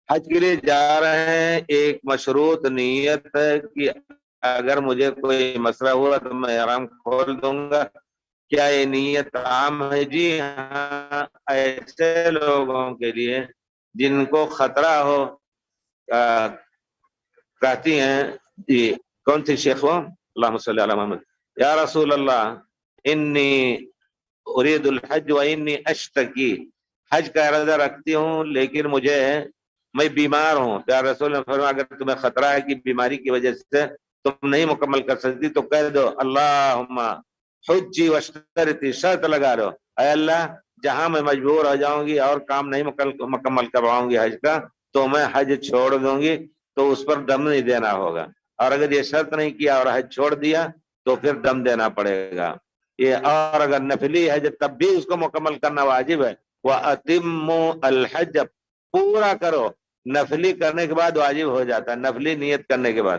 حج کے لیے جا رہے ہیں، ایک مشروط نیت ہے کہ اگر مجھے کوئی مسئلہ ہوا تو میں احرام کھول دوں گا، کیا یہ نیت عام ہے؟ جی ہاں، ایسے لوگوں کے لیے جن کو خطرہ ہو، کہتی ہیں جی کون تھی شیخ وہ، اللہم صلی علی محمد، یا رسول اللہ انی ارید الحج و انی اشتکی، حج کا ارادہ رکھتی ہوں لیکن میں بیمار ہوں. یا رسول اللہ فرمایا اگر تمہیں خطرہ ہے کہ بیماری کی وجہ سے تم نہیں مکمل کر سکتی تو کہہ دو اللہم حجی واشترطی، شرط لگا لو اے اللہ جہاں میں مجبور ہو جاؤں گی اور کام نہیں مکمل کرواؤں گی حج کا تو میں حج چھوڑ دوں گی، تو اس پر دم نہیں دینا ہوگا. اور اگر یہ شرط نہیں کیا اور حج چھوڑ دیا تو پھر دم دینا پڑے گا. یہ اور اگر نفلی حج تب بھی اس کو مکمل کرنا واجب ہے. وَأَتِمُّوا الْحَجَّ، پورا کرو. نفلی کرنے کے بعد واجب ہو جاتا ہے، نفلی نیت کرنے کے بعد.